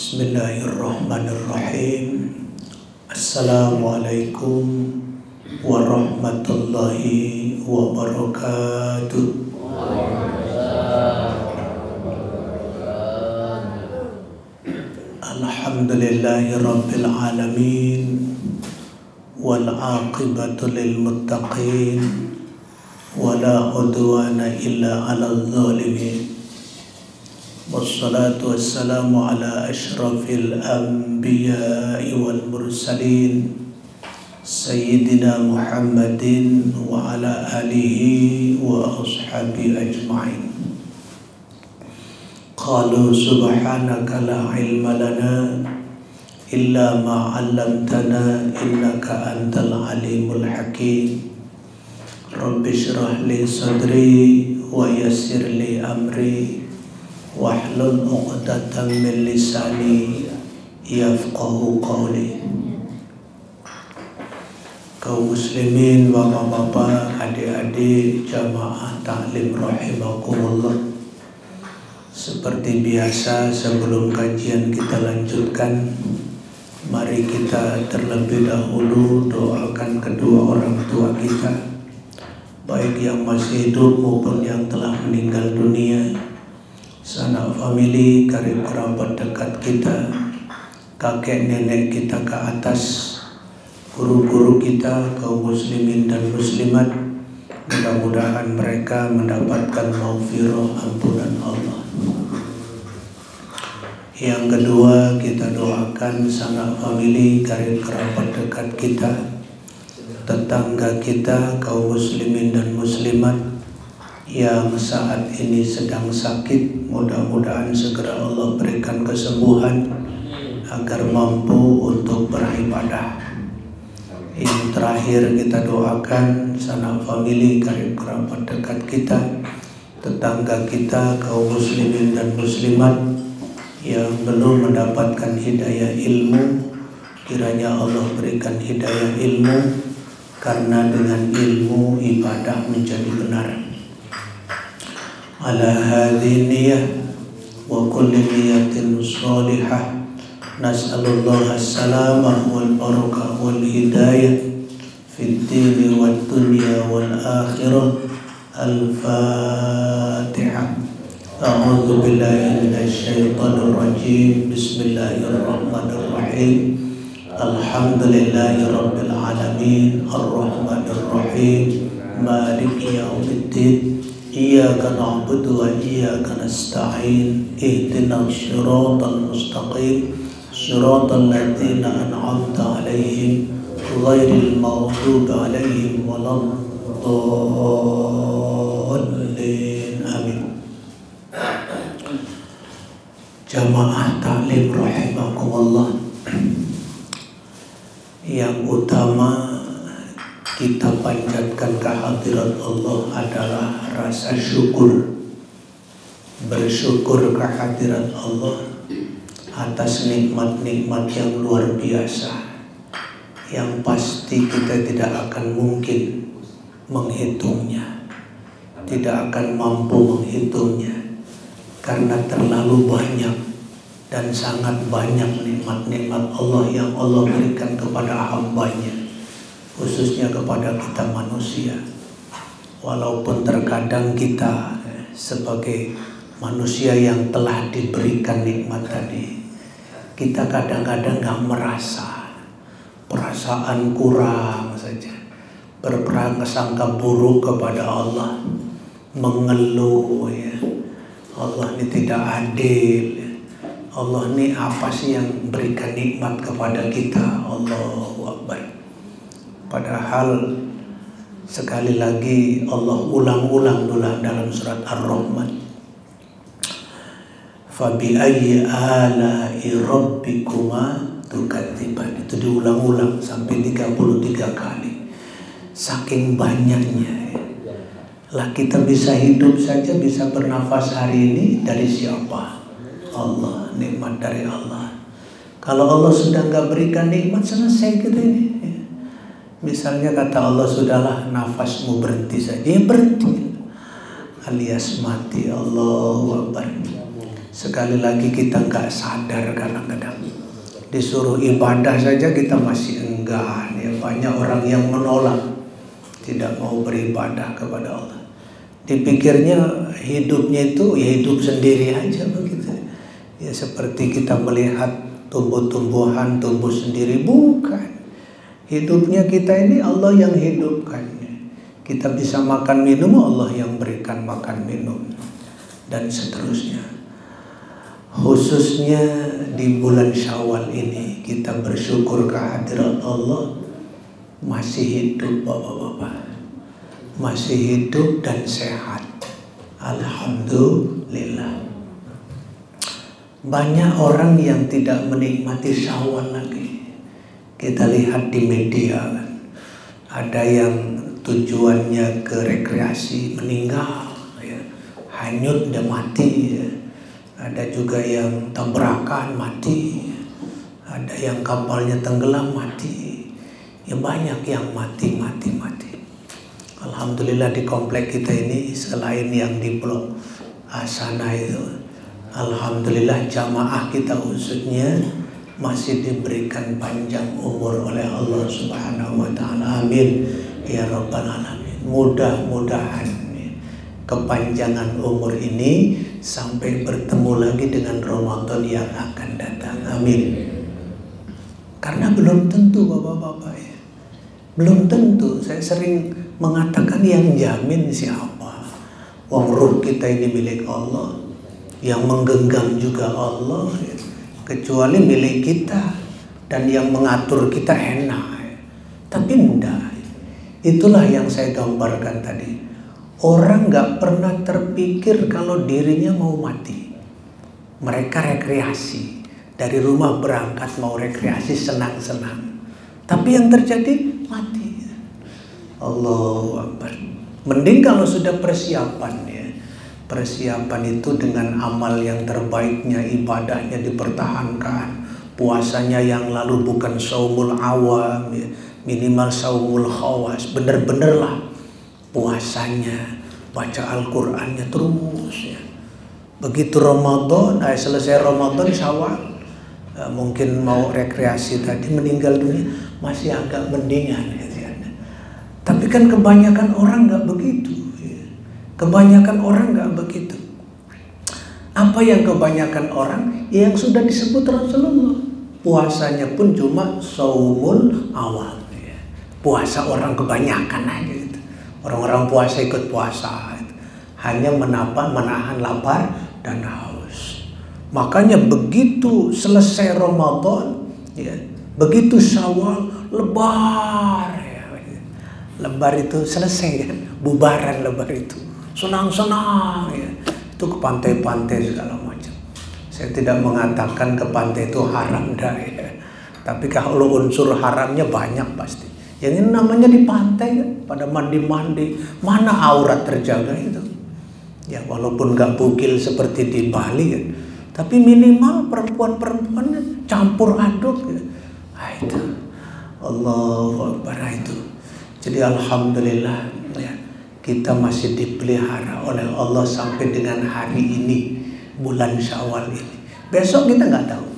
Bismillahirrahmanirrahim. Assalamualaikum warahmatullahi wabarakatuh. Alhamdulillahi rabbil alamin, wal aqibatu lil muttaqin, wala udwana illa 'alal zalimin. Wassalatu wassalamu ala ashrafil anbiya'i wal mursalin Sayyidina Muhammadin wa ala alihi wa ashabihi ajma'in. Qalu subhanaka la ilma lana illa ma 'allamtana innaka antal alimul hakim. Rabbi shrah li sadri wa yassir li amri wahlul 'uqdatam min lisani yafqahu qawli. Kaum muslimin, bapak-bapak, adik-adik, jamaah taklim rahimakumullah. Seperti biasa, sebelum kajian kita lanjutkan, mari kita terlebih dahulu doakan kedua orang tua kita, baik yang masih hidup maupun yang telah meninggal dunia, sanak famili, karib kerabat dekat kita, kakek nenek kita ke atas, guru-guru kita, kaum muslimin dan muslimat. Mudah-mudahan mereka mendapatkan maghfirah ampunan Allah. Yang kedua, kita doakan sanak famili, karib kerabat dekat kita, tetangga kita, kaum muslimin dan muslimat yang saat ini sedang sakit. Mudah-mudahan segera Allah berikan kesembuhan agar mampu untuk beribadah. Yang terakhir, kita doakan sanak famili, karib kerabat dekat kita, tetangga kita, kaum muslimin dan muslimat yang belum mendapatkan hidayah ilmu. Kiranya Allah berikan hidayah ilmu, karena dengan ilmu ibadah menjadi benar. Ala hadhihi niyyah wa kulli niyatin shalihah, nas'alullah as-salamah wal barakah wal hidayah fid dini wad dunya wal akhirah. Al-Fatihah. A'udzu billahi minasy syaithanir rajim. Bismillahirrahmanirrahim. Alhamdulillahi rabbil alamin, arrahmanir rahim, maliki yaumiddin. Iyyaka na'budu wa iyyaka nasta'in. Ihdinas siratal mustaqim, siratal ladzina an'amta 'alaihim ghairil maghdubi 'alaihim waladdallin. Amin. Jamaah taklim rahimakumullah, yang utama kita panjatkan kehadirat Allah adalah rasa syukur. Bersyukur kehadirat Allah atas nikmat-nikmat yang luar biasa, yang pasti kita tidak akan mungkin menghitungnya, tidak akan mampu menghitungnya, karena terlalu banyak dan sangat banyak nikmat-nikmat Allah yang Allah berikan kepada hambanya, khususnya kepada kita manusia. Walaupun terkadang kita sebagai manusia yang telah diberikan nikmat tadi, kita kadang-kadang gak merasa, perasaan kurang saja, berprasangka buruk kepada Allah, mengeluh ya, Allah ini tidak adil, Allah ini apa sih yang berikan nikmat kepada kita. Allahu Akbar. Padahal sekali lagi Allah ulang-ulang dalam surat Ar-Rahman, fabi ayyi ala'i rabbikuma tukadziban. Itu diulang-ulang sampai 33 kali. Saking banyaknya. Lah kita bisa hidup saja, bisa bernafas hari ini dari siapa? Allah, nikmat dari Allah. Kalau Allah sudah nggak berikan nikmat, selesai kita ini. Misalnya kata Allah, sudahlah nafasmu berhenti saja, ya berhenti, alias mati. Allahu Akbar. Sekali lagi kita nggak sadar kadang-kadang. Disuruh ibadah saja kita masih enggan. Ya, banyak orang yang menolak, tidak mau beribadah kepada Allah. Dipikirnya hidupnya itu ya hidup sendiri aja begitu. Ya seperti kita melihat tumbuh-tumbuhan tumbuh sendiri, bukan. Hidupnya kita ini Allah yang hidupkan. Kita bisa makan minum, Allah yang berikan makan minum, dan seterusnya. Khususnya di bulan Syawal ini kita bersyukur kehadiran Allah masih hidup, bapak-bapak, masih hidup dan sehat. Alhamdulillah. Banyak orang yang tidak menikmati Syawal lagi. Kita lihat di media kan, ada yang tujuannya ke rekreasi meninggal, ya, hanyut dan mati, ya. Ada juga yang tabrakan mati, ada yang kapalnya tenggelam mati, ya banyak yang mati. Alhamdulillah di komplek kita ini selain yang di blok Asana itu, alhamdulillah jamaah kita khususnya masih diberikan panjang umur oleh Allah Subhanahu wa Ta'ala. Amin ya Rabbal Alamin. Mudah-mudahan kepanjangan umur ini sampai bertemu lagi dengan Ramadan yang akan datang. Amin. Karena belum tentu, bapak-bapak, ya. Belum tentu. Saya sering mengatakan yang jamin siapa? Wong ruh kita ini milik Allah, yang menggenggam juga Allah, ya. Kecuali milik kita, dan yang mengatur kita enak, ya. Tapi enggak. Itulah yang saya gambarkan tadi. Orang gak pernah terpikir kalau dirinya mau mati. Mereka rekreasi. Dari rumah berangkat mau rekreasi senang-senang. Tapi yang terjadi mati. Allahu Akbar. Mending kalau sudah persiapan, ya. Persiapan itu dengan amal yang terbaiknya, ibadahnya dipertahankan. Puasanya yang lalu bukan saumul awam, ya. Minimal saumul khawas. Bener-bener lah puasanya, baca Al-Qur'annya terus, ya. Begitu Ramadan, selesai Ramadan Syawal, mungkin mau rekreasi tadi meninggal dunia, masih agak mendingan, ya. Tapi kan kebanyakan orang nggak begitu, ya. Kebanyakan orang nggak begitu. Apa yang kebanyakan orang? Yang sudah disebut Rasulullah. Puasanya pun cuma saumul awal, ya. Puasa orang kebanyakan aja gitu. Orang-orang puasa ikut puasa, gitu. Hanya menahan lapar dan haus. Makanya begitu selesai Ramadan, ya, begitu Syawal, lebar, ya. Lebar itu selesai kan, bubaran lebar itu. Senang-senang, ya. Itu ke pantai-pantai segala macam. Saya tidak mengatakan ke pantai itu haram, dah, ya. Tapi kalau unsur haramnya banyak pasti. Yang ini namanya di pantai kan, pada mandi-mandi, mana aurat terjaga itu. Ya walaupun gak bugil seperti di Bali kan, tapi minimal perempuan-perempuan campur aduk, ya. Itu Allahu Akbar itu. Jadi alhamdulillah, ya, kita masih dipelihara oleh Allah sampai dengan hari ini, bulan Syawal ini. Besok kita nggak tahu.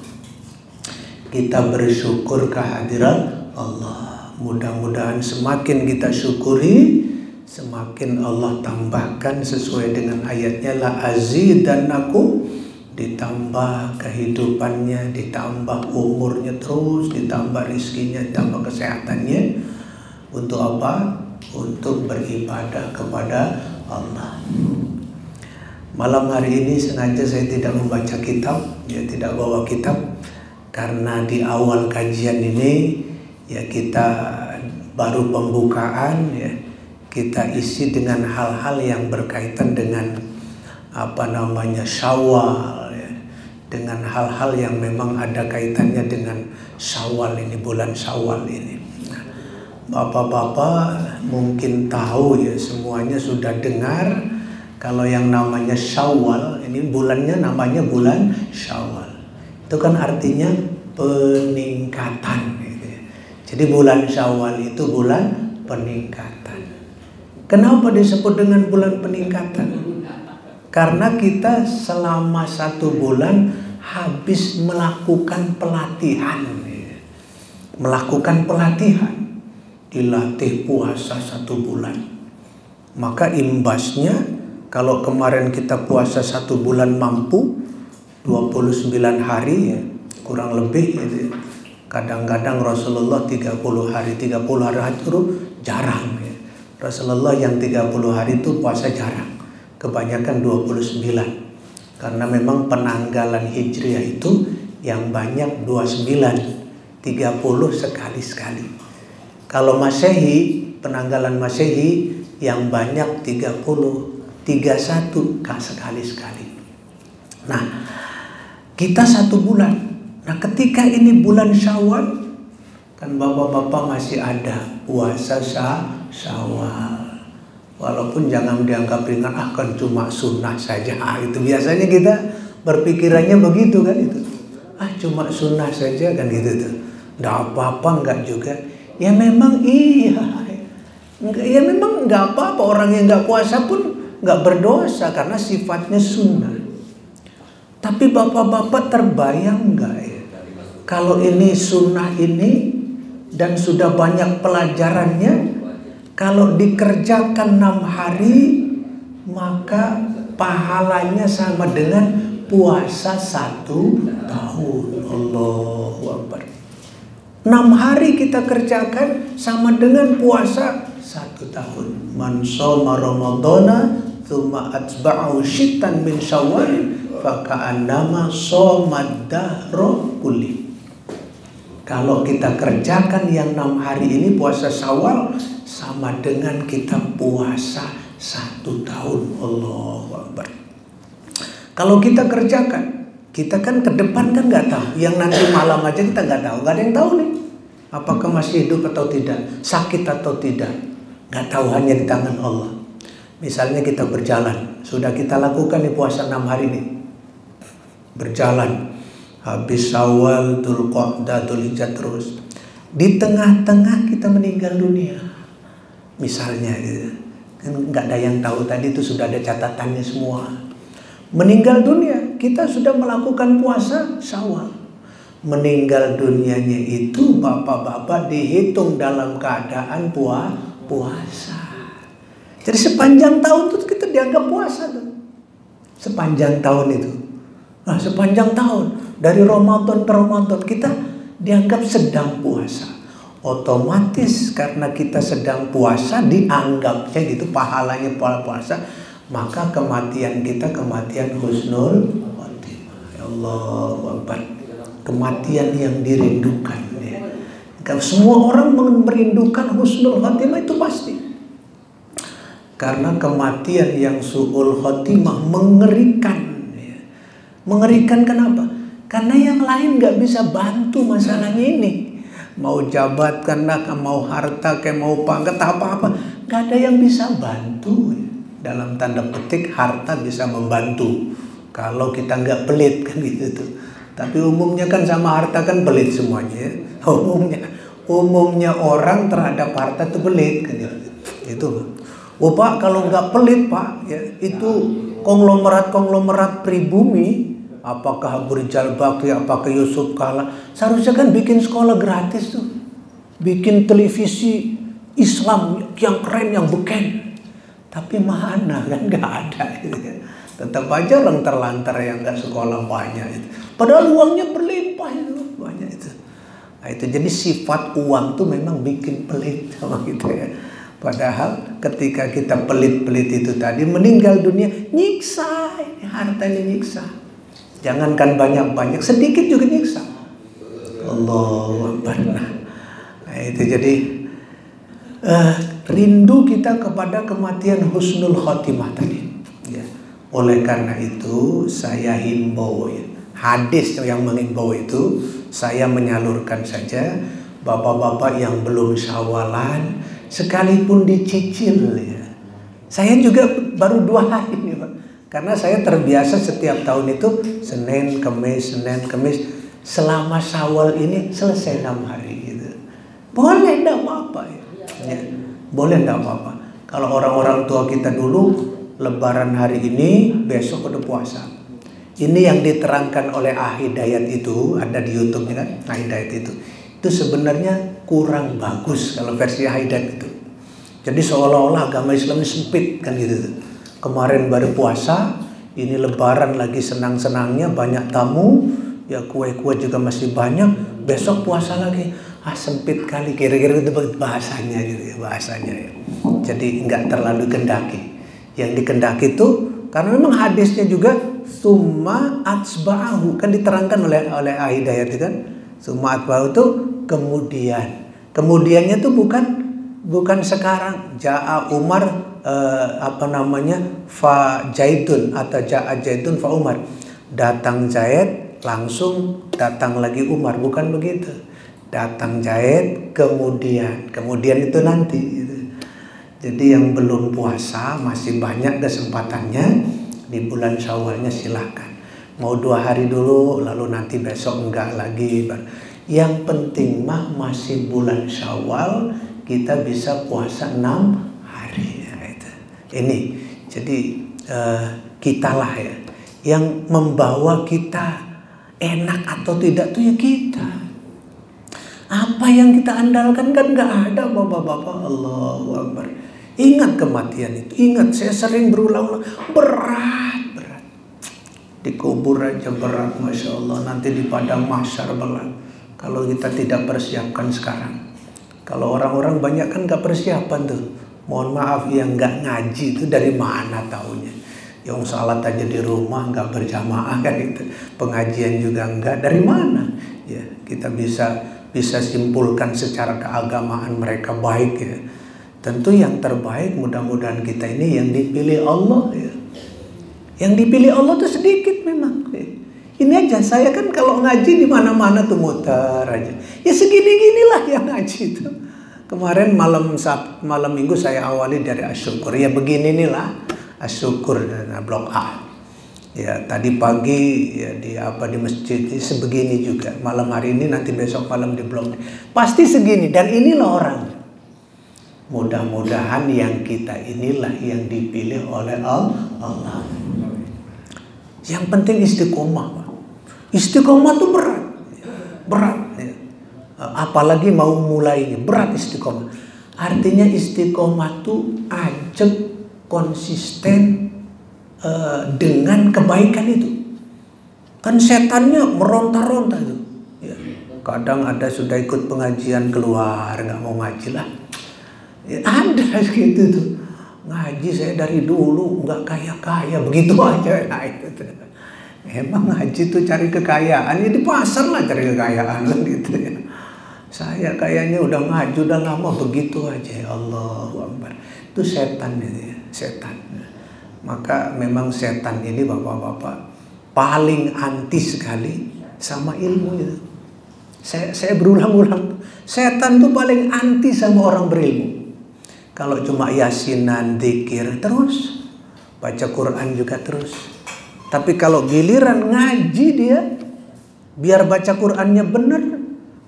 Kita bersyukur kehadiran Allah. Mudah-mudahan semakin kita syukuri, semakin Allah tambahkan sesuai dengan ayatnya, la azidannakum, ditambah kehidupannya, ditambah umurnya terus, ditambah rizkinya, ditambah kesehatannya. Untuk apa? Untuk beribadah kepada Allah. Malam hari ini sengaja saya tidak membaca kitab, ya, tidak bawa kitab, karena di awal kajian ini, ya, kita baru pembukaan, ya, kita isi dengan hal-hal yang berkaitan dengan Syawal, ya, dengan hal-hal yang memang ada kaitannya dengan Syawal ini, bulan Syawal ini. Bapak-bapak mungkin tahu, ya, semuanya sudah dengar kalau yang namanya Syawal ini bulannya namanya bulan Syawal. Itu kan artinya peningkatan, gitu, ya. Jadi bulan Syawal itu bulan peningkatan. Kenapa disebut dengan bulan peningkatan? Karena kita selama 1 bulan habis melakukan pelatihan. Melakukan pelatihan. Dilatih puasa 1 bulan. Maka imbasnya kalau kemarin kita puasa 1 bulan mampu 29 hari ya, kurang lebih gitu. Kadang-kadang Rasulullah 30 hari itu jarang ya. Rasulullah yang 30 hari itu puasa jarang. Kebanyakan 29. Karena memang penanggalan Hijriah itu yang banyak 29, 30 sekali-sekali. Kalau Masehi, penanggalan Masehi yang banyak 30, 31 sekali-sekali. Nah, kita 1 bulan. Nah, ketika ini bulan Syawal, kan bapak-bapak masih ada puasa Syawal. Walaupun jangan dianggap ringan, kan cuma sunnah saja. Itu biasanya kita berpikirannya begitu kan itu. Cuma sunnah saja kan gitu tuh. Nggak apa-apa, enggak juga. Ya memang iya. Ya memang nggak apa-apa, orang yang nggak puasa pun nggak berdosa karena sifatnya sunnah. Tapi bapak-bapak terbayang nggak ya? Kalau ini sunnah ini dan sudah banyak pelajarannya, kalau dikerjakan 6 hari maka pahalanya sama dengan puasa 1 tahun. Allahu Akbar. 6 hari kita kerjakan sama dengan puasa 1 tahun. Man shoma ramadhana tsumma atba'ahu syittan min syawal fa ka'annama shoma dahra kulli. Kalau kita kerjakan yang 6 hari ini puasa Syawal sama dengan kita puasa 1 tahun. Allahu Akbar. Kalau kita kerjakan, kita kan ke depan kan nggak tahu. Yang nanti malam aja kita nggak tahu. Nggak ada yang tahu nih. Apakah masih hidup atau tidak, sakit atau tidak, nggak tahu, hanya di tangan Allah. Misalnya kita berjalan, sudah kita lakukan di puasa 6 hari ini, berjalan, habis Syawal, Dzulqa'dah, Dzulhijjah terus. Di tengah-tengah kita meninggal dunia, misalnya gitu. Kan nggak ada yang tahu, tadi itu sudah ada catatannya semua. Meninggal dunia, kita sudah melakukan puasa Syawal. Meninggal dunianya itu bapak-bapak dihitung dalam keadaan puasa. Jadi sepanjang tahun itu kita dianggap puasa tuh. Sepanjang tahun itu. Nah, sepanjang tahun dari Ramadan ke Ramadan kita dianggap sedang puasa. Otomatis karena kita sedang puasa dianggapnya gitu pahalanya puasa, maka kematian kita kematian husnul khotimah. Ya Allahu Akbar. Kematian yang dirindukan ya. Kalau semua orang merindukan husnul khotimah itu pasti. Karena kematian yang su'ul khotimah mengerikan ya. Mengerikan kenapa? Karena yang lain gak bisa bantu masalahnya ini. Mau jabatan lah, mau harta, kayak mau pangkat, apa-apa, gak ada yang bisa bantu ya. Dalam tanda petik harta bisa membantu kalau kita gak pelit kan gitu tuh. Tapi umumnya kan sama harta kan pelit semuanya ya. Umumnya orang terhadap harta itu pelit kan gitu. Itu. Oh Pak, kalau nggak pelit Pak, ya itu konglomerat pribumi, apakah Abu Rizal Bakri, apakah Yusuf Kala, seharusnya kan bikin sekolah gratis tuh, bikin televisi Islam yang keren, yang beken. Tapi mana kan nggak ada. Gitu. Tetap aja orang terlantar yang nggak sekolah banyak itu. Padahal uangnya berlimpah itu banyak itu. Nah, itu jadi sifat uang tuh memang bikin pelit sama kita ya. Padahal ketika kita pelit-pelit itu tadi meninggal dunia nyiksa, ini harta ini nyiksa. Jangankan banyak-banyak, sedikit juga nyiksa. Allahu Akbar. Nah, itu jadi rindu kita kepada kematian husnul khotimah tadi. Ya. Oleh karena itu saya himbau ya. Hadis yang mengimbau itu saya menyalurkan saja bapak-bapak yang belum syawalan sekalipun dicicil ya. Saya juga baru 2 hari nih Pak. Karena saya terbiasa setiap tahun itu Senin, Kamis selama Syawal ini selesai 6 hari gitu. Boleh enggak apa-apa ya. Ya. Boleh enggak apa-apa. Kalau orang-orang tua kita dulu Lebaran hari ini, besok udah puasa. Ini yang diterangkan oleh Ahidayat itu, ada di YouTube kan, Ahidayat itu sebenarnya kurang bagus kalau versi Ahidayat itu. Jadi seolah-olah agama Islam ini sempit kan gitu. Kemarin baru puasa, ini Lebaran lagi senang-senangnya, banyak tamu, ya kue-kue juga masih banyak, besok puasa lagi. Sempit kali, kira-kira itu bahasanya gitu ya, bahasanya ya. Jadi nggak terlalu kendaki. Yang dikendaki itu karena memang hadisnya juga summa atsba'ahu, kan diterangkan oleh Ahidayat itu kan. Summa atsba'ahu itu kemudiannya itu bukan sekarang. Ja'a Umar fa Zaidun atau ja'a Zaidun fa Umar. Datang Zaid langsung datang lagi Umar, bukan begitu. Datang Zaid kemudian itu nanti gitu. Jadi yang belum puasa masih banyak kesempatannya di bulan Syawalnya, silahkan. Mau 2 hari dulu lalu nanti besok enggak lagi. Yang penting mah masih bulan Syawal, kita bisa puasa 6 hari ya, itu. Ini jadi kitalah ya yang membawa kita enak atau tidak tuh ya kita. Apa yang kita andalkan kan nggak ada, bapak-bapak. Allahu Akbar. Ingat kematian itu. Ingat, saya sering berulang-ulang. Berat. Dikubur aja berat, Masya Allah. Nanti di padang mahsyar berat. Kalau kita tidak persiapkan sekarang. Kalau orang-orang banyak kan nggak persiapan tuh. Mohon maaf, yang nggak ngaji itu dari mana taunya? Yang salat aja di rumah nggak berjamaah kan itu. Pengajian juga nggak. Dari mana? Ya, kita bisa simpulkan secara keagamaan mereka baik ya. Tentu yang terbaik mudah-mudahan kita ini yang dipilih Allah ya. Yang dipilih Allah tuh sedikit memang. Ini aja saya kan kalau ngaji di mana-mana tuh muter aja. Ya segini-ginilah yang ngaji itu. Kemarin malam Minggu saya awali dari Asyukur. Ya begini inilah Asyukur Blok A. Ya tadi pagi ya di masjid ini sebegini juga. Malam hari ini nanti besok malam di blok. Pasti segini, dan inilah orang. Mudah-mudahan yang kita inilah yang dipilih oleh Allah. Yang penting istiqomah, Pak. Istiqomah tuh berat ya. Apalagi mau mulainya berat istiqomah. Artinya istiqomah tuh ajak konsisten dengan kebaikan itu. Kan setannya meronta-ronta itu ya. Kadang ada sudah ikut pengajian keluar nggak mau ngaji lah ya, ada gitu tuh. Ngaji saya dari dulu nggak kaya-kaya begitu aja. Nah, itu tuh. Emang ngaji tuh cari kekayaan ya, di pasar lah cari kekayaan kan gitu ya. Saya kayaknya udah ngaji udah lama begitu aja. Allahu Akbar. Itu setan itu ya, setan. Maka memang setan ini bapak-bapak paling anti sekali sama ilmu itu. Saya berulang-ulang, setan tuh paling anti sama orang berilmu. Kalau cuma yasinan, dzikir terus, baca Quran juga terus. Tapi kalau giliran ngaji dia, biar baca Qurannya benar,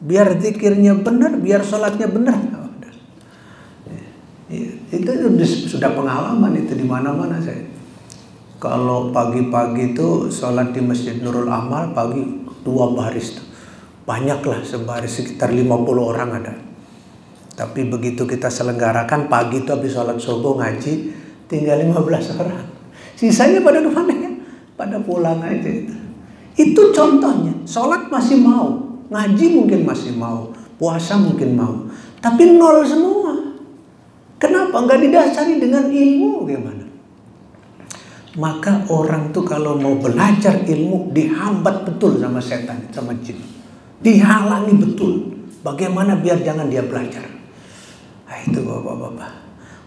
biar dzikirnya benar, biar sholatnya benar. Itu sudah pengalaman itu di mana-mana saya. Kalau pagi-pagi itu sholat di Masjid Nurul Amal pagi 2 baris tuh. Banyaklah sebaris sekitar 50 orang ada. Tapi begitu kita selenggarakan pagi itu habis sholat subuh ngaji tinggal 15 orang. Sisanya pada kemana ya? Pada pulang aja itu. Itu contohnya. Sholat masih mau, ngaji mungkin masih mau, puasa mungkin mau. Tapi nol semua. Kenapa? Nggak didasari dengan ilmu gimana? Maka orang tuh kalau mau belajar ilmu dihambat betul sama setan, sama jin. Dihalangi betul. Bagaimana biar jangan dia belajar? Nah, itu bapak-bapak.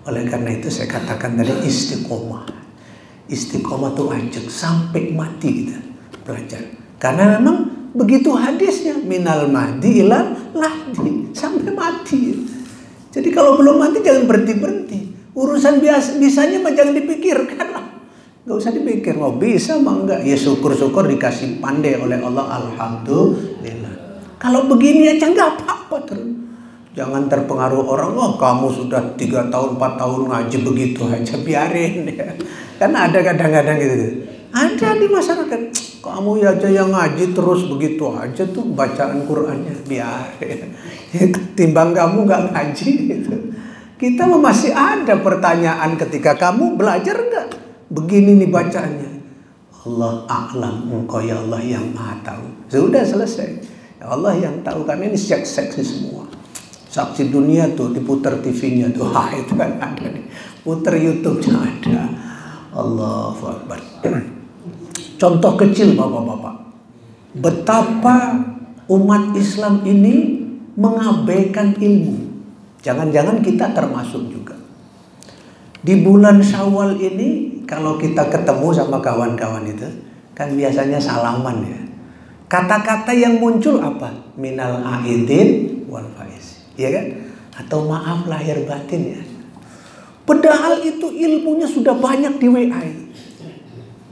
Oleh karena itu saya katakan tadi istiqomah. Istiqomah tuh ajak sampai mati kita belajar. Karena memang begitu hadisnya, minal mahdi ilal lahdi, sampai mati. Jadi kalau belum mati jangan berhenti-berhenti. Urusan bisanya mah jangan dipikirkan lah. Gak usah dipikir, mau bisa mah enggak. Ya syukur-syukur dikasih pandai oleh Allah, alhamdulillah. Kalau begini aja nggak apa-apa terus. Jangan terpengaruh orang, oh kamu sudah 3 tahun, 4 tahun ngaji begitu aja, biarin ya. Kan ada kadang-kadang gitu. Ada di masyarakat, kamu aja yang ngaji terus begitu aja tuh bacaan Qur'annya, biarin. Timbang kamu gak ngaji gitu. Kita masih ada pertanyaan ketika kamu belajar gak? Begini nih bacaannya. Allah a'lam, engkau ya Allah yang maha tahu. Sudah selesai. Ya Allah yang tahu, karena ini seksi semua. Saksi dunia tuh diputar TV-nya tuh, itu kan ada nih. Putar YouTube-nya ada. Allahu Akbar. Contoh kecil bapak-bapak. Betapa umat Islam ini mengabaikan ilmu. Jangan-jangan kita termasuk juga. Di bulan Syawal ini kalau kita ketemu sama kawan-kawan itu, kan biasanya salaman ya. Kata-kata yang muncul apa? Minal aidin wal faiz. Ya kan? Atau maaf lahir batin ya. Padahal itu ilmunya sudah banyak di WA itu.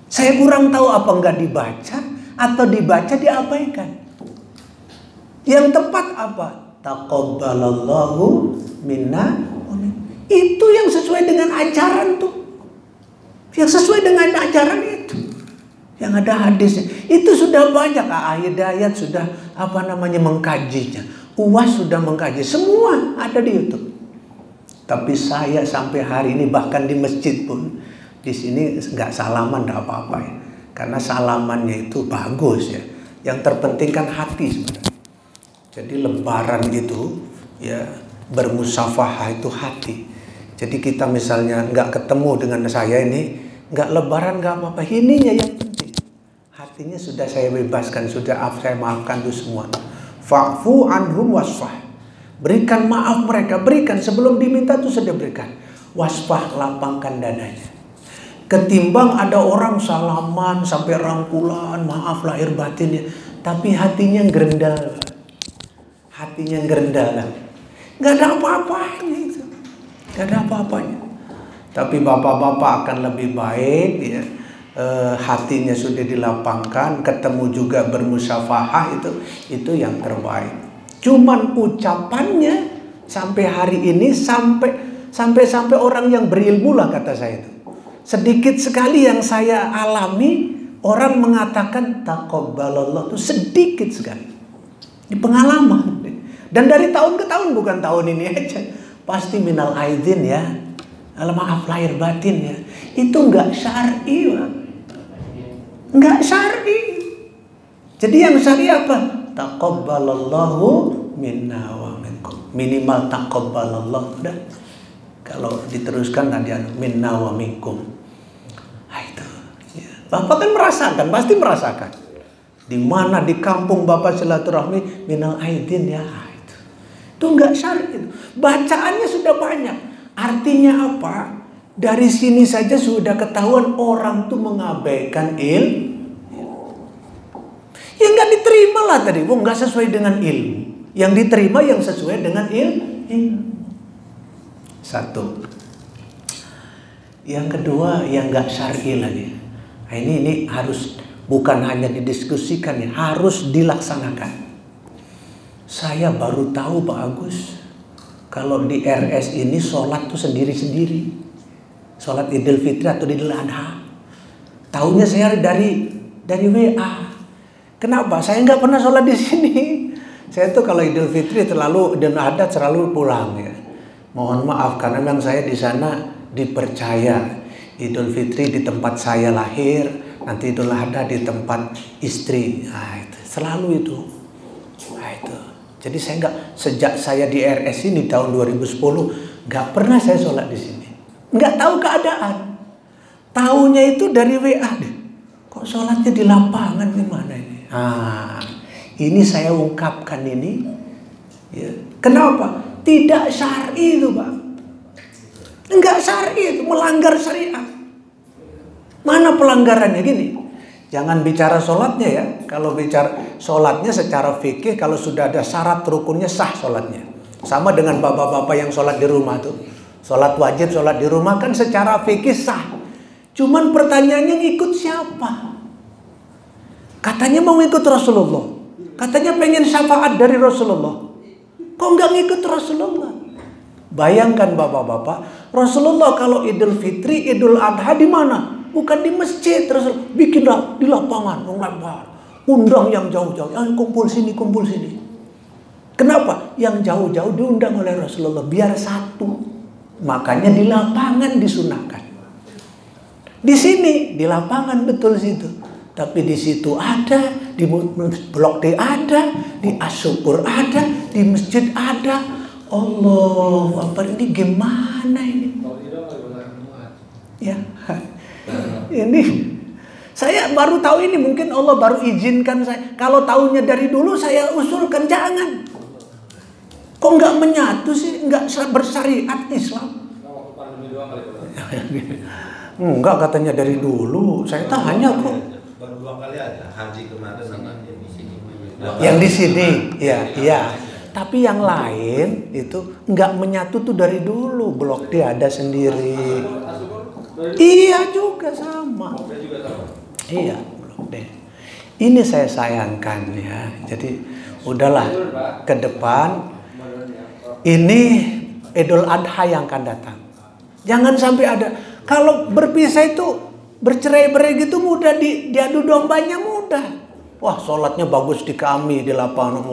Saya kurang tahu apa enggak dibaca atau dibaca diabaikan. Yang tepat apa? Taqabbalallahu minna. Itu yang sesuai dengan ajaran tuh. Yang sesuai dengan ajaran itu. Yang ada hadisnya. Itu sudah banyak. Hidayat sudah mengkajinya. UAS sudah mengkaji, semua ada di YouTube. Tapi saya sampai hari ini bahkan di masjid pun di sini nggak salaman, nggak apa-apa ya. Karena salamannya itu bagus ya. Yang terpenting kan hati sebenarnya. Jadi lebaran itu ya bermusafahah itu hati. Jadi kita misalnya nggak ketemu dengan saya ini, nggak lebaran nggak apa-apa. Ininya yang penting. Hatinya sudah saya bebaskan, sudah saya maafkan itu semua. Fa'fu anhum wasfah. Berikan maaf mereka, berikan sebelum diminta itu sudah berikan. Wasfah, lapangkan dadanya. Ketimbang ada orang salaman sampai rangkulan, maaf lahir batinnya, tapi hatinya gerendal. Hatinya gerendal. Nggak ada apa-apanya itu. Nggak ada apa-apanya. Tapi bapak-bapak akan lebih baik ya. Hatinya sudah dilapangkan, ketemu juga bermusafahah, itu yang terbaik. Cuman ucapannya sampai hari ini sampai orang yang berilmu lah kata saya itu. Sedikit sekali yang saya alami orang mengatakan taqabbalallah itu sedikit sekali. Di pengalaman. Dan dari tahun ke tahun, bukan tahun ini aja. Pasti minal aidin ya. Maaf lahir batin ya. Itu enggak syar'i, Pak. Enggak syar'i. Jadi yang syar'i apa? Taqabbalallahu minna wa minkum. Minimal taqabbalallahu. Udah. Kalau diteruskan nanti minna wa minkum. Nah, itu. Ya. Bapak kan merasakan, pasti merasakan. Di mana di kampung Bapak silaturahmi minal aidin ya. Nah, itu enggak syar'i. Bacaannya sudah banyak. Artinya apa? Dari sini saja sudah ketahuan orang tuh mengabaikan ilmu. Ya nggak diterima lah tadi, nggak sesuai dengan ilmu. Yang diterima yang sesuai dengan ilmu. Satu. Yang kedua yang nggak syar'i lagi. Nah, ini harus bukan hanya didiskusikan ya, harus dilaksanakan. Saya baru tahu Pak Agus, kalau di RS ini sholat tuh sendiri-sendiri. Sholat Idul Fitri atau Idul Adha. Tahunya saya dari WA. Kenapa? Saya nggak pernah sholat di sini. Saya tuh kalau Idul Fitri Idul Adha selalu pulang ya. Mohon maaf karena memang saya di sana dipercaya. Idul Fitri di tempat saya lahir, nanti Idul Adha di tempat istri. Nah, itu selalu itu. Nah, itu. Jadi sejak saya di RS ini tahun 2010 nggak pernah saya sholat di sini. Nggak tahu keadaan. Taunya itu dari WA deh. Kok sholatnya di lapangan gimana ini? Ini saya ungkapkan ini. Ya. Kenapa? Tidak syar'i itu Pak. Enggak syar'i itu, melanggar syariat. Mana pelanggarannya gini? Jangan bicara sholatnya ya. Kalau bicara sholatnya secara fikih, kalau sudah ada syarat rukunnya sah sholatnya. Sama dengan bapak-bapak yang sholat di rumah tuh. Sholat wajib, sholat di rumah kan secara fikih sah. Cuman pertanyaannya ngikut siapa? Katanya mau ikut Rasulullah. Katanya pengen syafaat dari Rasulullah. Kok nggak ngikut Rasulullah? Bayangkan bapak-bapak, Rasulullah kalau Idul Fitri, Idul Adha di mana? Bukan di masjid. Rasul bikin di lapangan, undang yang jauh-jauh, kumpul sini, kumpul sini. Kenapa? Yang jauh-jauh diundang oleh Rasulullah biar satu. Makanya di lapangan disunahkan. Di sini di lapangan betul situ. Tapi di situ ada, di Blok D ada, di Asyukur ada, di masjid ada. Allah, apa ini gimana ini? Ya, ini saya baru tahu ini, mungkin Allah baru izinkan saya. Kalau tahunya dari dulu saya usulkan jangan. Kok nggak menyatu sih, nggak bersyariat Islam? Enggak, katanya dari dulu. Saya tanya kok. Baru 2 kali aja, haji kemarin sama yang di sini. Yang di sini, iya. Tapi yang lain itu nggak menyatu tuh dari dulu. Blok D ada sendiri. Iya juga sama. Iya, Blok D. Ini saya sayangkan ya. Jadi udahlah, ke depan ini Idul Adha yang akan datang. Jangan sampai ada. Kalau berpisah itu bercerai-berai gitu mudah, diadu dombanya mudah. Wah, sholatnya bagus di kami di lapangan,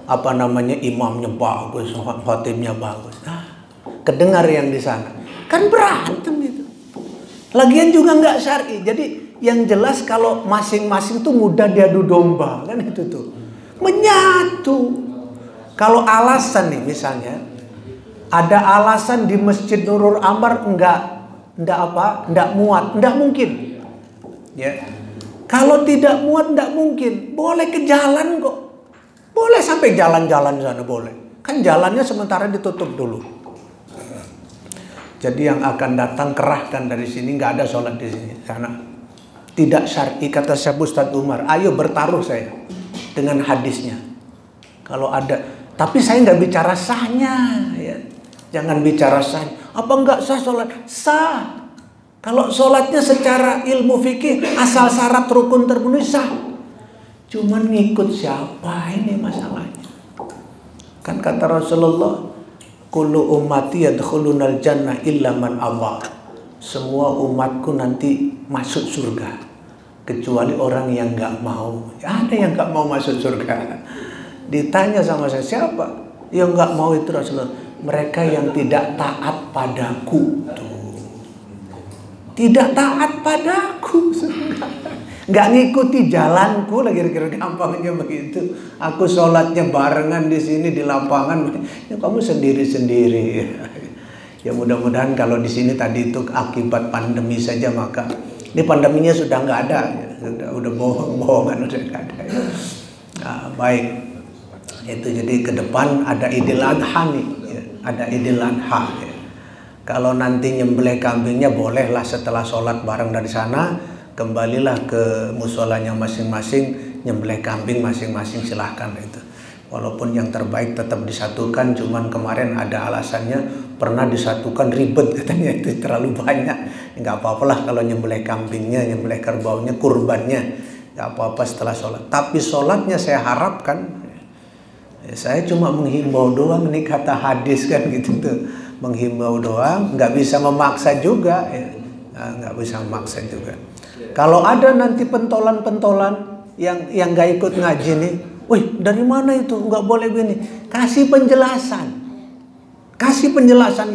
apa namanya, imamnya bagus, khatibnya bagus. Nah, kedengar yang di sana. Kan berantem itu. Lagian juga nggak syar'i. Jadi yang jelas kalau masing-masing tuh mudah diadu domba, kan itu tuh. Menyatu. Kalau alasan nih misalnya, ada alasan di Masjid Nurul Ambar enggak muat, enggak mungkin. Ya. Kalau tidak muat enggak mungkin. Boleh ke jalan kok. Boleh sampai jalan-jalan sana boleh. Kan jalannya sementara ditutup dulu. Jadi yang akan datang kerahkan dari sini, enggak ada sholat di sini sana. Tidak syar'i, kata Syekh Ustadz Umar. Ayo bertaruh saya dengan hadisnya. Kalau ada, tapi saya enggak bicara sahnya ya. Jangan bicara sah. Apa enggak sah sholat? Sah. Kalau sholatnya secara ilmu fikih asal syarat rukun terpenuhi sah. Cuman ngikut siapa ini masalahnya. Kan kata Rasulullah, kullu ummati yadkhulunal jannah illa man aba. Semua umatku nanti masuk surga kecuali orang yang enggak mau. Ada yang enggak mau masuk surga. Ditanya sama saya, siapa yang enggak mau? Itu Rasulullah. Mereka yang tidak taat padaku. Tuh. Tidak taat padaku. Nggak ngikuti jalanku lah, kira-kira gampangnya begitu. Aku sholatnya barengan di sini di lapangan. Ya, kamu sendiri-sendiri. Ya mudah-mudahan kalau di sini tadi itu akibat pandemi saja, maka ini pandeminya sudah nggak ada. Ya. Udah bohong-bohongan udah nggak ada. Ya. Nah, baik. Itu jadi ke depan ada Idul Adha nih. Ya. Ada Idul Adha. Ya. Kalau nanti nyembelih kambingnya bolehlah setelah sholat bareng dari sana, kembalilah ke musolanya masing-masing, nyembelih kambing masing-masing, silahkan itu. Walaupun yang terbaik tetap disatukan, cuman kemarin ada alasannya, pernah disatukan ribet katanya, itu terlalu banyak. Nggak apa-apalah kalau nyembelih kambingnya, nyembelih kerbaunya, kurbannya, nggak apa-apa setelah sholat. Tapi sholatnya saya harapkan, saya cuma menghimbau doang, ini kata hadis kan gitu tuh. Menghimbau doang, nggak bisa memaksa juga ya. Nggak bisa memaksa juga. Kalau ada nanti pentolan-pentolan yang nggak ikut ngaji nih, wih dari mana itu, nggak boleh gini, kasih penjelasan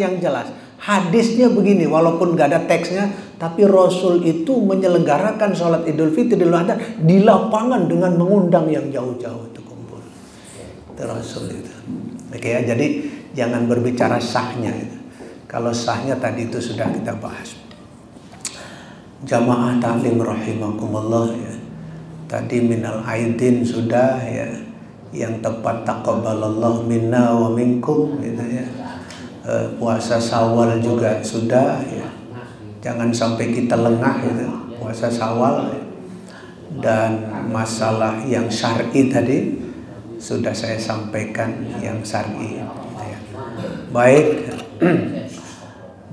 yang jelas. Hadisnya begini, walaupun nggak ada teksnya, tapi Rasul itu menyelenggarakan sholat Idul Fitri di lapangan dengan mengundang yang jauh-jauh itu kumpul. Itu Rasul itu. Oke ya, jadi jangan berbicara sahnya. Kalau sahnya tadi itu sudah kita bahas. Jamaah taklim rahimakumullah ya. Tadi minal aidin sudah ya. Yang tepat taqabbalallahu minna wa minkum gitu ya. Puasa Syawal juga sudah ya. Jangan sampai kita lengah gitu. Puasa Syawal ya. Dan masalah yang syar'i tadi sudah saya sampaikan yang syar'i. Baik,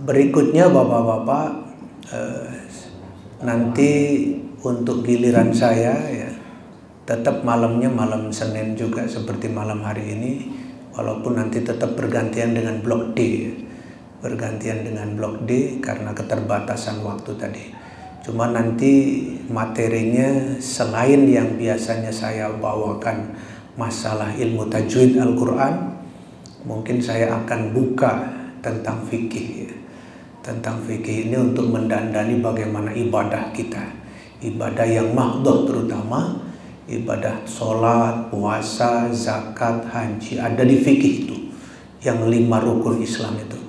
berikutnya bapak-bapak, nanti untuk giliran saya ya, tetap malamnya malam Senin juga seperti malam hari ini, walaupun nanti tetap bergantian dengan blok D, bergantian dengan blok D karena keterbatasan waktu tadi. Cuma nanti materinya selain yang biasanya saya bawakan masalah ilmu tajwid Al-Quran, mungkin saya akan buka tentang fikih. Tentang fikih ini untuk mendandani bagaimana ibadah kita, ibadah yang mahdoh, terutama ibadah sholat, puasa, zakat, haji, ada di fikih itu, yang 5 rukun Islam itu,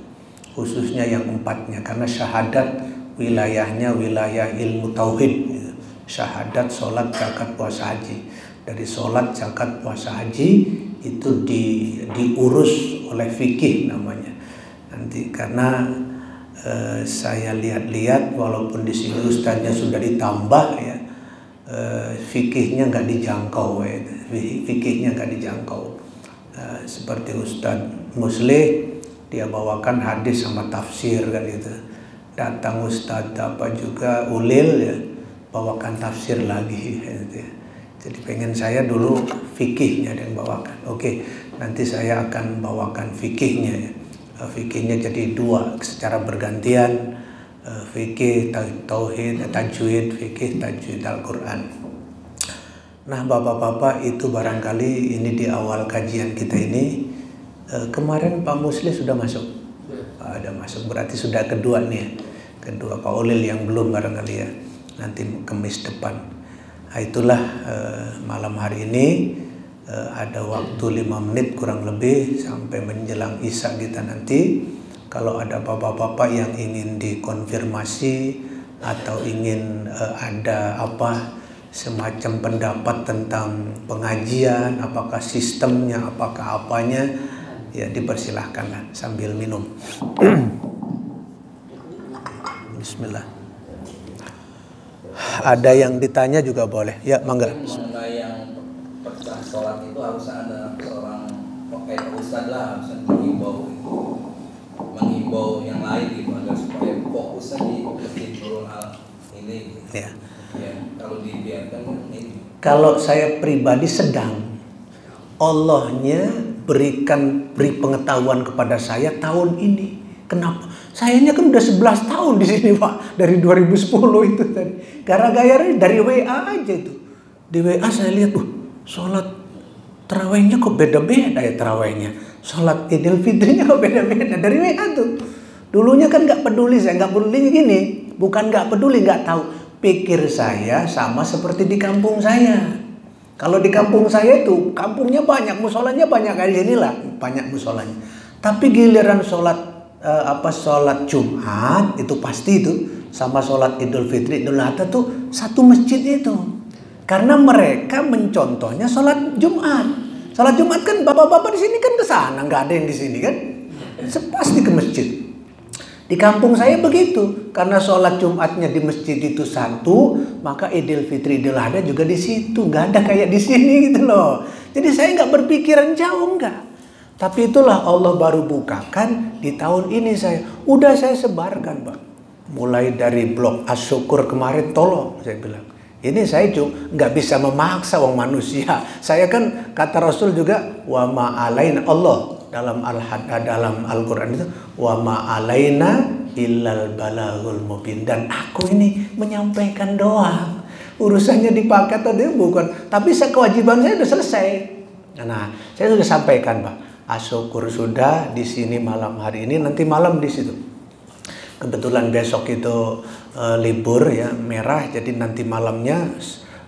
khususnya yang 4-nya, karena syahadat wilayahnya wilayah ilmu tauhid, syahadat, sholat, zakat, puasa, haji. Dari sholat, zakat, puasa, haji itu diurus oleh fikih namanya. Nanti karena saya lihat-lihat, walaupun di sini ustaznya sudah ditambah ya, fikihnya nggak dijangkau ya. Fikihnya nggak dijangkau. Seperti Ustaz Muslih, dia bawakan hadis sama tafsir kan gitu. Datang Ustaz apa juga Ulil ya, bawakan tafsir lagi gitu. Jadi pengen saya dulu fikihnya yang bawakan. Oke, nanti saya akan bawakan fikihnya ya. Fikihnya jadi 2 secara bergantian, fikih tauhid, tajwid, fikih tajwid Al-Quran. Nah bapak-bapak, itu barangkali ini di awal kajian kita ini. Kemarin Pak Musli sudah masuk? Ada masuk, berarti sudah kedua nih, kedua. Pak Ulil yang belum barangkali ya, nanti Kamis depan. Nah, itulah malam hari ini ada waktu 5 menit kurang lebih sampai menjelang Isya kita nanti. Kalau ada bapak-bapak yang ingin dikonfirmasi atau ingin ada apa semacam pendapat tentang pengajian, apakah sistemnya, apakah apanya, ya dipersilahkanlah sambil minum. Bismillah. Ada yang ditanya juga boleh. Ya, mangga. Mengenai yang perintah sholat itu harus ada seorang ustadz lah, harus menghimbau yang lain gitu agar supaya fokusnya di masjid Nurul Al ini. Gitu. Ya. Ya, kalau dibiarkan ini. Kalau saya pribadi sedang, Allahnya beri pengetahuan kepada saya tahun ini. Kenapa? Sayanya kan udah 11 tahun di sini Pak, dari 2010 itu tadi. Gara-gara dari WA aja itu. Di WA saya lihat, sholat terawihnya kok beda-beda ya terawihnya. Sholat Idul Fitrinya kok beda-beda dari WA tuh. Dulunya kan nggak peduli, saya nggak peduli gini. Bukan nggak peduli, nggak tahu. Pikir saya sama seperti di kampung saya. Kalau di kampung saya itu, kampungnya banyak, musolanya banyak kayak sini lah, banyak musolanya. Tapi giliran sholat sholat Jumat itu pasti itu sama sholat Idul Fitri, Idul Adha tuh satu masjid itu. Karena mereka mencontohnya sholat Jumat. Sholat Jumat kan bapak-bapak di sini kan ke sana, nggak ada yang di sini kan, pasti ke masjid. Di kampung saya begitu, karena sholat Jumatnya di masjid itu satu, maka Idul Fitri, Idul Adha juga di situ, nggak ada kayak di sini gitu loh. Jadi saya nggak berpikiran jauh nggak. Tapi itulah Allah baru bukakan di tahun ini saya sebarkan Pak. Mulai dari blog As-Syukur kemarin, tolong saya bilang. Ini saya juga nggak bisa memaksa wong manusia. Saya kan kata Rasul juga wa ma'alaina Allah dalam Al-Quran itu wa ma'alaina illal balaghul mubin. Dan aku ini menyampaikan doa. Urusannya dipakai atau dia bukan. Tapi kewajiban saya sudah selesai. Nah, saya sudah sampaikan Pak. As-Syukur sudah di sini malam hari ini, nanti malam di situ. Kebetulan besok itu libur ya, merah, jadi nanti malamnya,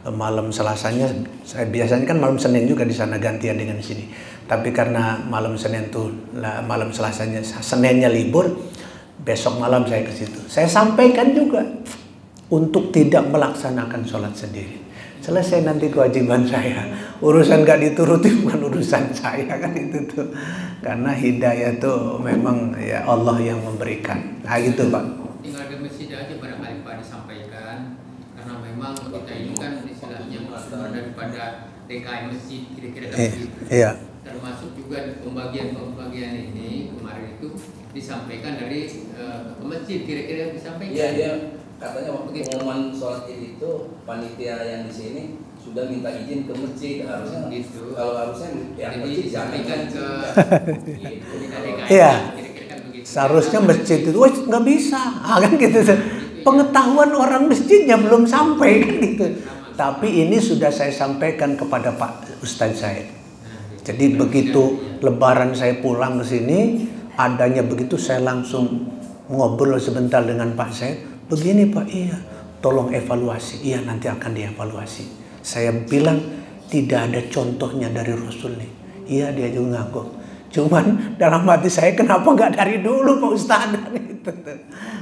malam Selasanya, saya biasanya kan malam Senin juga di sana gantian dengan di sini. Tapi karena malam Senin tuh, malam Selasanya, Seninnya libur, besok malam saya ke situ. Saya sampaikan juga untuk tidak melaksanakan sholat sendiri. Selesai nanti kewajiban saya. Urusan gak dituruti bukan urusan saya kan itu tuh. Karena hidayah tuh memang ya Allah yang memberikan. Nah gitu Pak. Tinggal di masjid aja barangkali Pak disampaikan. Karena memang kita ini kan istilahnya daripada DKI masjid kira-kira gitu. Iya. Termasuk juga pembagian ini kemarin itu disampaikan dari ke masjid kira-kira disampaikan. Iya. Katanya waktu pengumuman sholat Id itu panitia yang di sini sudah minta izin ke masjid, harusnya Gitu. kalau harusnya ya Jadi masjid jangan disampaikan ke gitu. DKI. Iya. Kira-kira kan begitu. Seharusnya masjid itu, wah nggak bisa, kan gitu. Pengetahuan orang masjidnya belum sampai kan gitu. Tapi ini sudah saya sampaikan kepada Pak Ustadz saya. Jadi begitu Lebaran saya pulang ke sini, adanya begitu saya langsung ngobrol sebentar dengan Pak Said. Begini Pak, iya, tolong evaluasi. Iya, nanti akan dievaluasi. Saya bilang tidak ada contohnya dari Rasul nih. Iya, dia juga ngaku. Cuman dalam hati saya, kenapa nggak dari dulu Pak Ustadz? Gitu.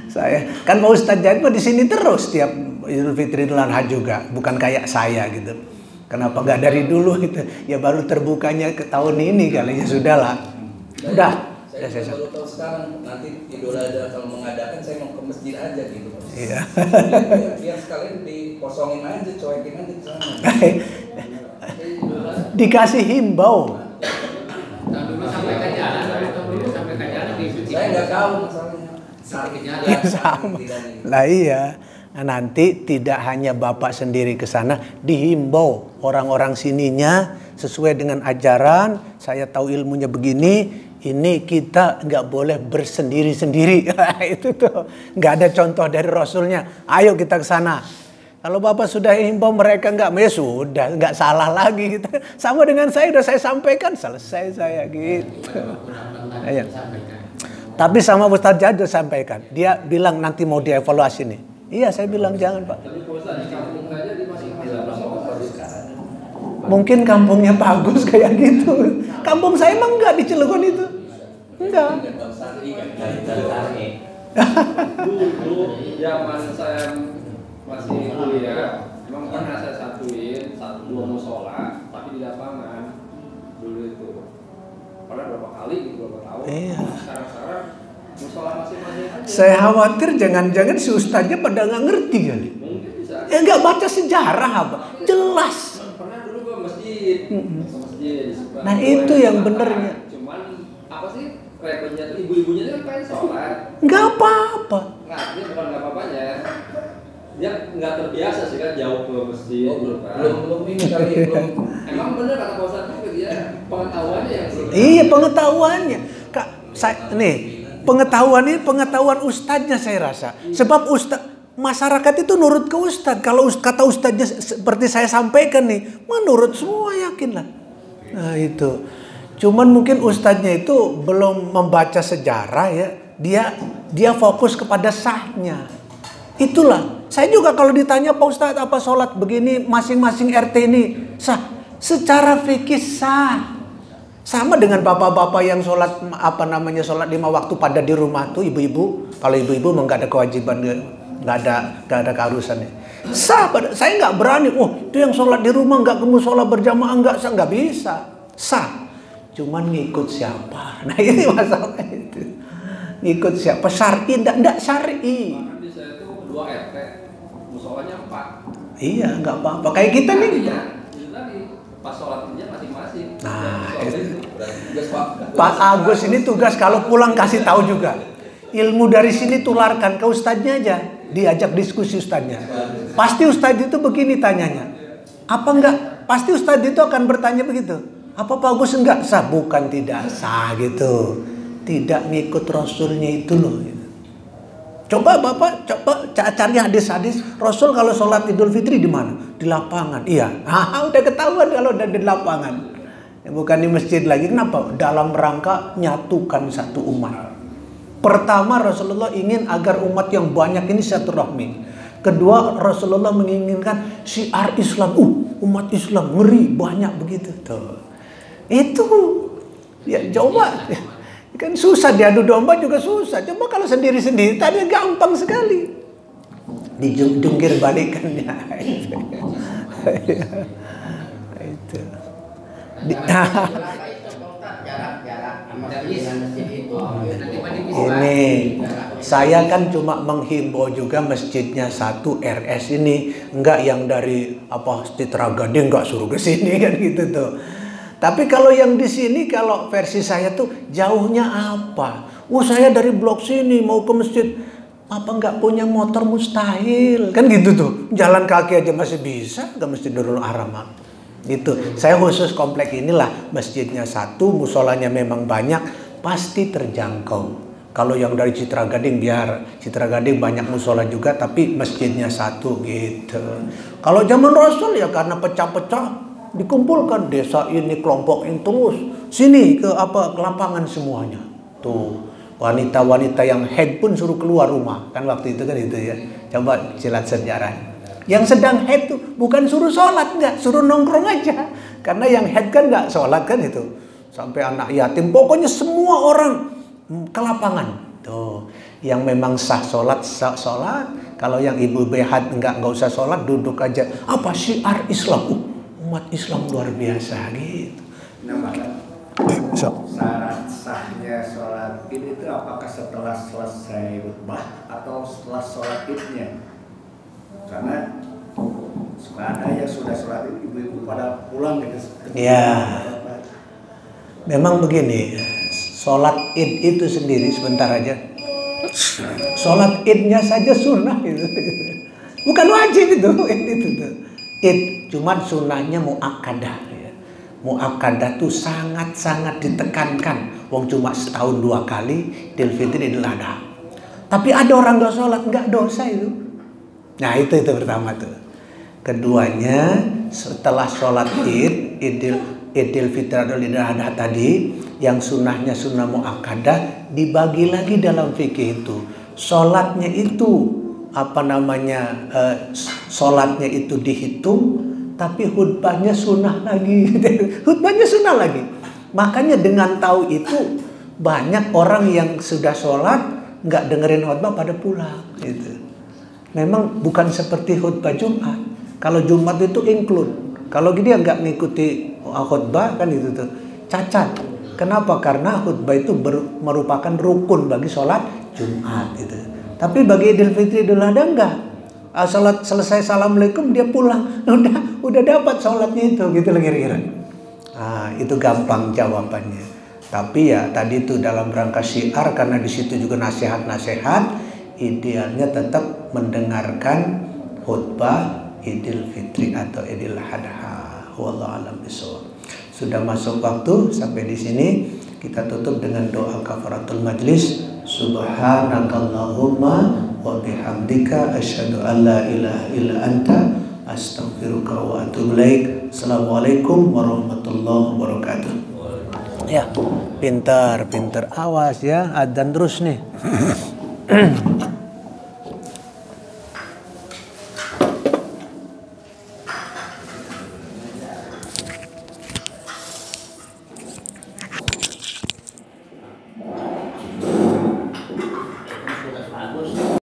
Saya kan Pak Ustadz Jahid di sini terus tiap Idul Fitri Idul Adha juga, bukan kayak saya gitu. Kenapa nggak dari dulu gitu? Ya baru terbukanya ke tahun ini kali ya, sudahlah. Udah. Saya baru tahu sekarang, nanti Idul Adha kalau mengadakan saya mau ke masjid aja gitu. Iya. Biar sekalian dikosongin aja, cuekin aja ke sana. Dikasih himbau. Tahun dulu sampai ke jalan, tahun dulu sampai ke jalan di suci. Saya nggak tahu masalahnya. Sampai ke jalan. Ya sama. Lah iya. Nah, nanti tidak hanya Bapak sendiri ke sana, dihimbau orang-orang sininya sesuai dengan ajaran. Saya tahu ilmunya begini, ini kita nggak boleh bersendiri-sendiri. Itu tuh nggak ada contoh dari Rasulnya. Ayo kita ke sana. Kalau Bapak sudah himbau mereka nggak, ya sudah nggak salah lagi. Gitu. Sama dengan saya udah saya sampaikan, selesai saya gitu. Ayo. Tapi sama Ustadz Jahid sampaikan, dia bilang nanti mau dievaluasi nih. Iya, saya bilang jangan Pak. Mungkin kampungnya bagus kayak gitu. Kampung saya emang enggak di Cilegon itu. Enggak. Dulu zaman saya masih kuliah, memang pernah saya satuin 1-2 musola, tapi di lapangan dulu itu. Pernah berapa kali gitu, berapa tahun. Iya. Sekarang musola masing-masing aja. Saya khawatir jangan-jangan si ustadznya pada nggak ngerti kali. Mungkin bisa. Nggak baca sejarah apa? Jelas. Pernah dulu ke masjid. Masjid. Nah itu yang benernya. Cuman apa sih repotnya tuh ibu-ibunya kan pengen sholat. Nggak apa-apa. Nggak, dia bukan nggak apa-apanya. Dia nggak terbiasa sih kan jauh ke masjid. Oh, belum ini kali belum. Emang bener kata Pak Ustadz itu dia pengetahuannya yang sih. Iya pengetahuannya. Kak, saya nih pengetahuan ini pengetahuan ustadznya saya rasa. Sebab masyarakat itu nurut ke ustadz. Kalau kata ustadznya seperti saya sampaikan nih, menurut semua yakin lah. Nah itu. Cuman mungkin ustadznya itu belum membaca sejarah ya. Dia fokus kepada sahnya. Itulah. Saya juga kalau ditanya Pak Ustadz apa sholat begini masing-masing RT ini sah. Secara fikih sah. Sama dengan bapak-bapak yang sholat sholat 5 waktu pada di rumah tuh ibu-ibu. Kalau ibu-ibu nggak ada kewajiban, nggak ada keharusannya. Sah. Saya nggak berani. Oh itu yang sholat di rumah nggak ke musola berjamaah nggak bisa. Sah. Cuman ngikut siapa? Nah ini masalahnya itu. Ngikut siapa? Syar'i enggak syar'i. Di saya itu 2 RT, musolanya 4. Iya, nggak apa-apa. Kayak kita nih. Iya, itu tadi pas sholatnya masing-masing. Nah, itu. Pak Agus ini tugas kalau pulang kasih tahu juga. Ilmu dari sini tularkan ke ustadznya aja. Diajak diskusi ustadznya. Pasti ustadz itu begini tanyanya. Apa enggak? Pasti ustadz itu akan bertanya begitu. Apa Pak Agus enggak sah? Bukan tidak sah gitu. Tidak ngikut Rasulnya itu loh. Coba Bapak cari hadis-hadis Rasul kalau sholat Idul Fitri di mana? Di lapangan. Iya. Udah ketahuan kalau udah di lapangan. Bukan di masjid lagi. Kenapa? Dalam rangka nyatukan satu umat. Pertama Rasulullah ingin agar umat yang banyak ini satu rahmi. Kedua Rasulullah menginginkan syiar Islam. Umat Islam ngeri banyak begitu. Tuh. Itu. Ya coba. Kan susah diadu domba juga susah. Coba kalau sendiri-sendiri tadi gampang sekali. Dijungkir balikannya. Itu. Ini saya kan cuma menghimbau juga masjidnya satu RS ini, enggak yang dari Citra Gading enggak suruh ke sini kan gitu tuh. Tapi kalau yang di sini kalau versi saya tuh jauhnya apa? Saya dari blok sini mau ke masjid Apa nggak punya motor mustahil? Kan gitu tuh. Jalan kaki aja masih bisa, nggak mesti Nurul Aram. Gitu. Saya khusus komplek inilah, masjidnya satu, musolanya memang banyak, pasti terjangkau. Kalau yang dari Citra Gading, biar Citra Gading banyak musola juga, tapi masjidnya satu gitu. Kalau zaman Rasul ya karena pecah-pecah, dikumpulkan desa ini, kelompok ini, terus sini ke lapangan semuanya. Tuh, wanita-wanita yang haid pun suruh keluar rumah, kan waktu itu kan itu ya. Coba silat sejarah. Yang sedang haid tuh bukan suruh sholat, enggak, suruh nongkrong aja. Karena yang haid kan enggak sholat kan itu. Sampai anak yatim, pokoknya semua orang ke lapangan. Tuh, yang memang sah sholat, sholat. Kalau yang ibu behat enggak usah sholat, duduk aja. Apa syiar Islam? Umat Islam luar biasa gitu. Syarat sahnya sholat id itu apakah setelah selesai khutbah atau setelah sholat idnya? Karena suka ada yang sudah sholat id ibu-ibu pada pulang gitu. Ya, memang begini, sholat id itu sendiri sebentar aja. Sholat idnya saja sunnah itu, bukan wajib itu. Id cuman sunnahnya muakkadah. Muakkadah tuh sangat-sangat ditekankan. Wong cuma setahun 2 kali, Idul Fitri, Idul Adha. Tapi ada orang gak sholat, gak dosa itu. Nah itu pertama tuh. Keduanya, setelah sholat id, Idul Fitri, Idul Adha tadi, yang sunnahnya sunnah muakkadah, dibagi lagi dalam fikih itu. Sholatnya itu sholatnya itu dihitung, tapi khutbahnya sunnah lagi. Khutbahnya sunnah lagi. Makanya dengan tahu itu, banyak orang yang sudah sholat nggak dengerin khutbah pada pulang gitu. Memang bukan seperti khutbah Jumat. Kalau Jumat itu include. Kalau dia nggak mengikuti khutbah kan itu tuh cacat. Kenapa? Karena khutbah itu merupakan rukun bagi sholat Jumat gitu. Tapi bagi Idul Fitri, Idul Adha enggak. Salat selesai assalamualaikum dia pulang, udah dapat sholatnya itu gitu lah kira-kira. Itu gampang jawabannya. Tapi ya tadi itu dalam rangka syiar, karena di situ juga nasihat-nasihat, idealnya tetap mendengarkan khutbah Idul Fitri atau Idul Adha. Wallahu a'lam bishawab. Sudah masuk waktu, sampai di sini kita tutup dengan doa kafaratul majlis. Subhanakallahumma wa bihamdika asyhadu an la ilaha illa anta astaghfiruka wa atubu ilaik. Assalamualaikum warahmatullahi wabarakatuh. Ya, pintar, awas ya, adzan terus nih.